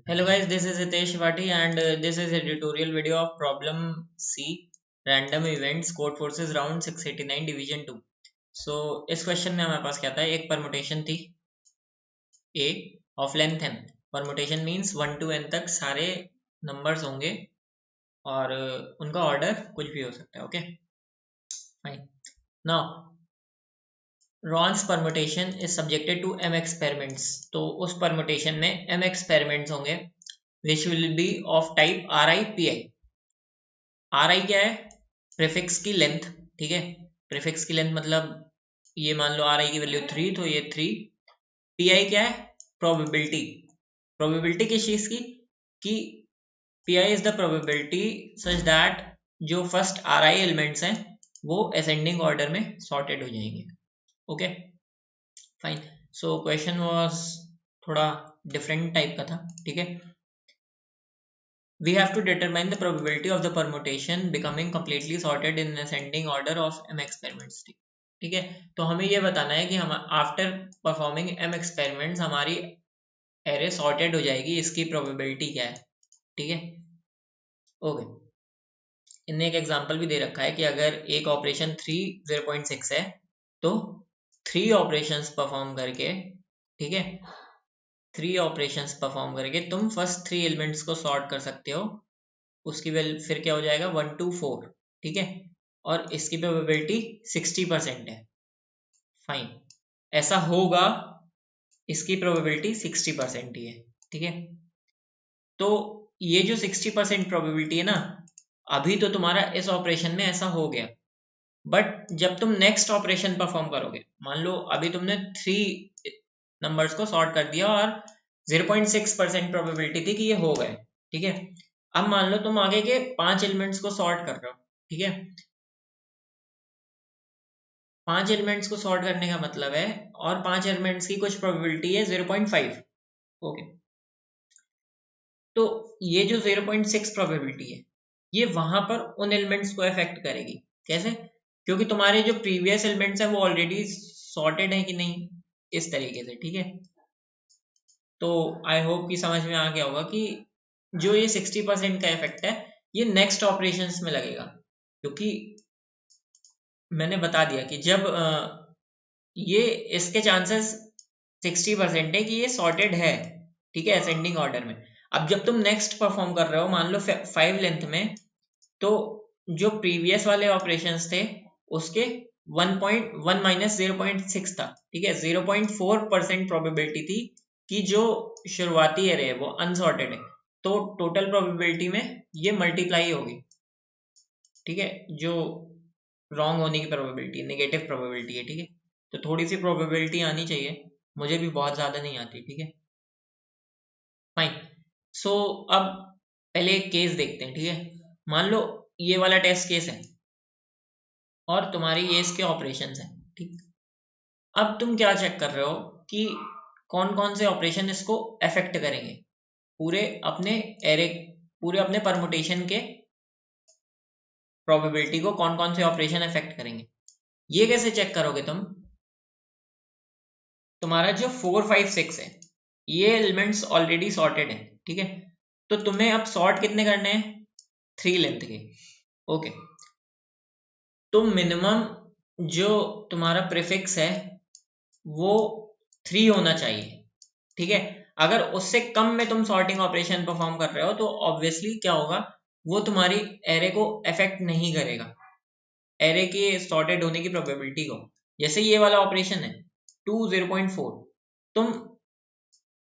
Hello guys, this is Hitesh Vati and this is a tutorial video of problem C, random events, code forces round 689 division 2. So इस question में हमारे पास क्या था, एक permutation थी A of length n. Permutation means 1 to n तक सारे numbers होंगे और उनका ऑर्डर कुछ भी हो सकता है. Okay fine. Now Ron's permutation is subjected to m experiments. तो उस permutation में m experiments होंगे which will be of type RIPI. RI क्या है? प्रीफिक्स की लेंथ. ठीक है, प्रीफिक्स की लेंथ मतलब ये मान लो RI की वैल्यू 3 तो ये 3. PI क्या है? प्रोबेबिलिटी. प्रोबेबिलिटी किस चीज की? कि PI is the probability such that जो फर्स्ट RI एलिमेंट्स हैं वो असेंडिंग ऑर्डर में सॉर्टेड हो जाएंगे. Okay fine. So question was थोड़ा डिफरेंट टाइप का था. ठीक है, we have to determine the probability of the permutation becoming completely sorted in ascending order of m experiments. ठीक है, तो हमें ये बताना है कि हम आफ्टर परफॉर्मिंग m experiments हमारी एरे सॉर्टेड हो जाएगी, इसकी प्रोबेबिलिटी क्या है. ठीक है, ओके. इनने एक एग्जांपल भी दे रखा है कि अगर एक ऑपरेशन 0.6 है तो 3 ऑपरेशंस परफॉर्म करके, ठीक है, 3 ऑपरेशंस परफॉर्म करके तुम फर्स्ट 3 एलिमेंट्स को सॉर्ट कर सकते हो. उसकी वैल्यू फिर क्या हो जाएगा 1 to 4. ठीक है, और इसकी प्रोबेबिलिटी 60% है. फाइन, ऐसा होगा, इसकी प्रोबेबिलिटी 60% ही है. ठीक है, तो ये जो 60% प्रोबेबिलिटी है ना, अभी तो तुम्हारा इस ऑपरेशन में ऐसा हो गया, बट जब तुम नेक्स्ट ऑपरेशन परफॉर्म करोगे, मान लो अभी तुमने 3 नंबर्स को सॉर्ट कर दिया और 0.6% प्रोबेबिलिटी थी कि ये हो गए. ठीक है, अब मान लो तुम आगे के 5 एलिमेंट्स को सॉर्ट कर रहे हो. ठीक है, 5 एलिमेंट्स को सॉर्ट करने का मतलब है, और 5 एलिमेंट्स की कुछ प्रोबेबिलिटी है 0.5. ओके, तो ये जो 0.6 प्रोबेबिलिटी है ये वहां पर उन एलिमेंट्स को अफेक्ट करेगी. कैसे? क्योंकि तुम्हारे जो प्रीवियस एलिमेंट्स हैं वो ऑलरेडी सॉर्टेड है कि नहीं, इस तरीके से. ठीक है, तो आई होप कि समझ में आ गया होगा कि जो ये 60% का इफेक्ट है ये नेक्स्ट ऑपरेशंस में लगेगा, क्योंकि मैंने बता दिया कि जब ये इसके चांसेस 60% है कि ये सॉर्टेड है. ठीक है, असेंडिंग ऑर्डर में. अब जब तुम नेक्स्ट परफॉर्म कर रहे हो मान लो 5 लेंथ में, तो जो प्रीवियस वाले ऑपरेशंस थे उसके 1.1 माइनस 0.6 था. ठीक है, 0.4% प्रोबेबिलिटी थी कि जो शुरुआती एरे है वो अनसॉर्टेड है, तो टोटल प्रोबेबिलिटी में ये मल्टीप्लाई होगी. ठीक है, जो रॉन्ग होने की प्रोबेबिलिटी नेगेटिव प्रोबेबिलिटी है. ठीक है, तो थोड़ी सी प्रोबेबिलिटी आनी चाहिए, मुझे भी बहुत ज्यादा नहीं आती. ठीक है फाइन. सो अब पहले एक केस देखते हैं. ठीक है, मान लो ये वाला टेस्ट केस है और तुम्हारी ये इसके ऑपरेशंस हैं. ठीक, अब तुम क्या चेक कर रहे हो कि कौन कौन से ऑपरेशन इसको अफेक्ट करेंगे, पूरे अपने एरे, पूरे अपने परमुटेशन के प्रोबेबिलिटी को कौन कौन से ऑपरेशन अफेक्ट करेंगे. ये कैसे चेक करोगे तुम? तुम्हारा जो 4 5 6 है ये एलिमेंट्स ऑलरेडी सॉर्टेड है. ठीक है, तो तुम्हें अब सॉर्ट कितने करने हैं? 3 लेंथ के. ओके, तो मिनिमम जो तुम्हारा प्रीफिक्स है वो 3 होना चाहिए. ठीक है, अगर उससे कम में तुम सॉर्टिंग ऑपरेशन परफॉर्म कर रहे हो तो ऑब्वियसली क्या होगा, वो तुम्हारी एरे को अफेक्ट नहीं करेगा, एरे के सॉर्टेड होने की प्रोबेबिलिटी को. जैसे ये वाला ऑपरेशन है 2 0.4, तुम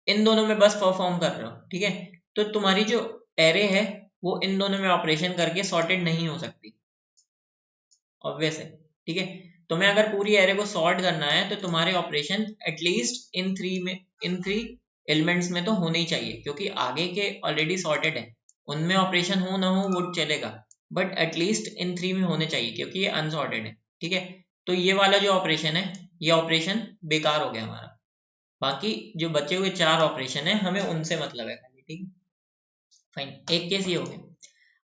इन दोनों में बस परफॉर्म कर रहे हो. ठीक है, तो तुम्हारी जो एरे है वो इन दोनों में ऑपरेशन करके सॉर्टेड नहीं हो सकती, ऑब्वियस है. ठीक है, तुम्हें अगर पूरी एरे को सॉर्ट करना है तो तुम्हारे operation at least in three elements में तो होने ही चाहिए, क्योंकि आगे के ऑलरेडी सॉर्टेड है, उनमें ऑपरेशन हो ना हो वो चलेगा, बट एटलीस्ट इन 3 में होने चाहिए क्योंकि ये अनसॉर्टेड है. ठीक है, तो ये वाला जो ऑपरेशन है ये ऑपरेशन बेकार हो गया हमारा. बाकी जो बचे हुए 4 ऑपरेशन है हमें उनसे मतलब है खाली. ठीक है फाइन, एक केस ये हो गया.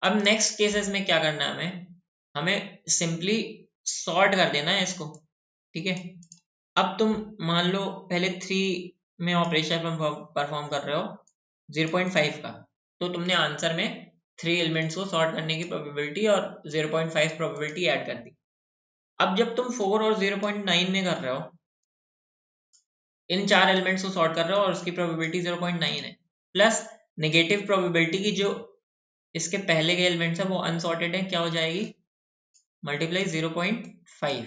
अब नेक्स्ट केसेस में क्या करना है हमें? हमें सिंपली सॉर्ट कर देना है इसको. ठीक है, अब तुम मान लो पहले 3 में ऑपरेशन परफॉर्म कर रहे हो 0.5 का, तो तुमने आंसर में 3 एलिमेंट्स को सॉर्ट करने की प्रोबेबिलिटी और 0.5 प्रोबेबिलिटी ऐड कर दी। अब जब तुम 4 और 0.9 में कर रहे हो, इन 4 एलिमेंट्स को सॉर्ट कर रहे हो और उसकी प्रोबेबिलिटी 0.9 है, प्लस नेगेटिव प्रोबेबिलिटी की जो इसके पहले के एलिमेंट्स है वो अनसॉर्टेड है, क्या हो जाएगी, multiply 0.5,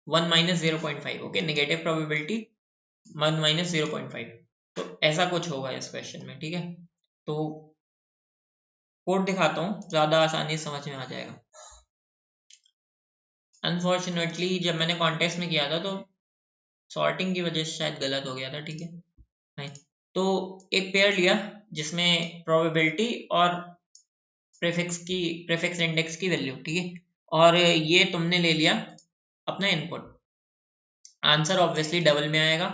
1 minus 0.5, okay, negative probability 1 minus 0.5। तो ऐसा कुछ होगा इस क्वेश्चन में, ठीक है। तो कोड दिखाता हूँ, ज्यादा आसानी से समझ में आ जाएगा। अनफॉर्चुनेटली जब मैंने कॉन्टेस्ट में किया था तो सॉर्टिंग की वजह से शायद गलत हो गया था, ठीक है। नहीं, तो एक पेयर लिया जिसमें प्रोबेबिलिटी और प्रीफिक्स इंडेक्स की वैल्यू, ठीक है, और ये तुमने ले लिया अपना इनपुट। आंसर ऑब्वियसली डबल में आएगा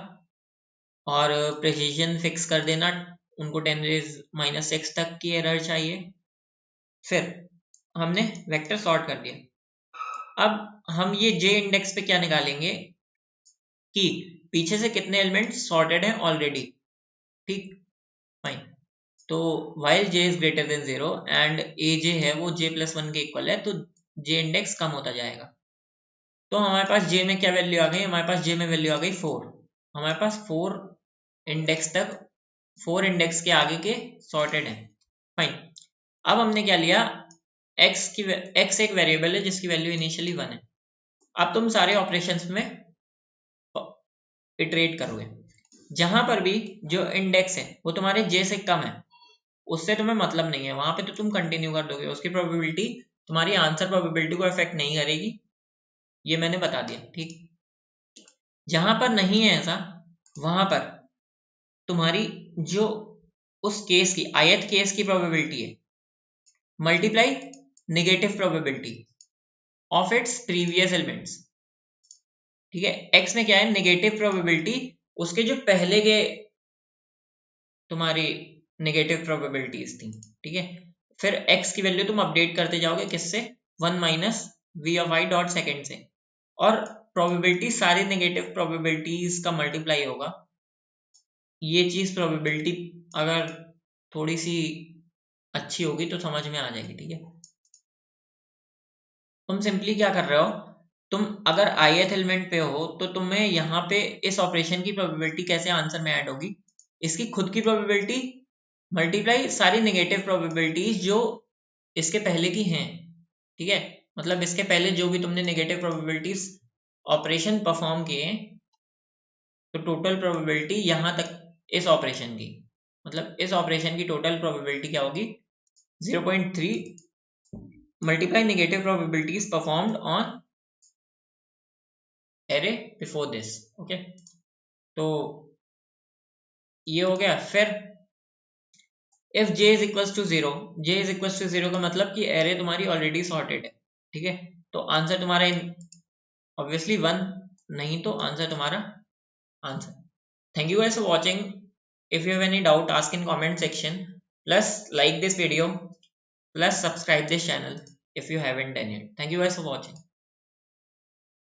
और प्रेसिजन फिक्स कर देना, उनको 10⁻⁻6 तक की एरर चाहिए। फिर हमने वेक्टर सॉर्ट कर दिया। अब हम ये जे इंडेक्स पे क्या निकालेंगे कि पीछे से कितने एलिमेंट्स सॉर्टेड हैं ऑलरेडी, ठीक, फाइन। तो while J is greater than 0 and A J है वो j+1 के इक्वल है, तो जे इंडेक्स कम होता जाएगा। तो हमारे पास जे में क्या वैल्यू आ गई, हमारे पास जे में वैल्यू आ गई 4। हमारे पास 4 इंडेक्स तक, 4 इंडेक्स के आगे के सॉर्टेड है, फाइन। अब हमने क्या लिया, x एक वेरिएबल है जिसकी वैल्यू इनिशियली 1 है। अब तुम सारे ऑपरेशंस में इटरेट करोगे, जहां पर भी जो इंडेक्स है वो तुम्हारे जे से कम है, उससे तुम्हें मतलब नहीं है, वहां पे तो तुम कंटिन्यू कर दोगे, उसकी प्रोबेबिलिटी तुम्हारी आंसर प्रोबेबिलिटी को इफेक्ट नहीं करेगी, ये मैंने बता दिया, ठीक। जहां पर नहीं है ऐसा, वहां पर तुम्हारी जो उस केस की ith केस की प्रोबेबिलिटी है multiply negative probability of its previous elements, ठीक है। x में क्या है, नेगेटिव प्रोबेबिलिटी उसके जो पहले के तुम्हारी नेगेटिव प्रोबेबिलिटीज थी, ठीक है। फिर x की वैल्यू तुम अपडेट करते जाओगे किससे, 1 minus V of I dot second से, और प्रोबेबिलिटी सारी नेगेटिव प्रोबेबिलिटीज का मल्टीप्लाई होगा। ये चीज प्रोबेबिलिटी अगर थोड़ी सी अच्छी होगी तो समझ में आ जाएगी, ठीक है। तुम सिंपली क्या कर रहे हो, तुम अगर ith एलिमेंट पे हो तो तुम्हें यहाँ पे इस ऑपरेशन की प्रोबेबिलिटी कैसे आंसर में ऐड होगी, इसकी खुद की प्रोबेबिलिटी मल्टीप्लाई सारी नेगेटिव प्रोबेबिलिटीज जो इसके पहले की हैं, ठीक है। मतलब इसके पहले जो भी तुमने नेगेटिव प्रोबेबिलिटीज ऑपरेशन परफॉर्म किए, तो टोटल प्रोबेबिलिटी यहाँ तक इस ऑपरेशन की, मतलब इस ऑपरेशन की टोटल प्रोबेबिलिटी क्या होगी, 0.3 multiply negative probabilities performed on array before this, okay. तो ये हो गया। फिर if j is equals to 0, j is equals to 0 का मतलब कि एरे तुम्हारी ऑलरेडी सॉर्टेड है, ठीक है। तो आंसर तुम्हारा ऑब्वियसली 1, नहीं तो आंसर तुम्हारा answer. Thank you guys for watching. If you have any doubt, ask in comment section. Plus like this video. Plus subscribe this channel if you haven't done it. Thank you guys for watching.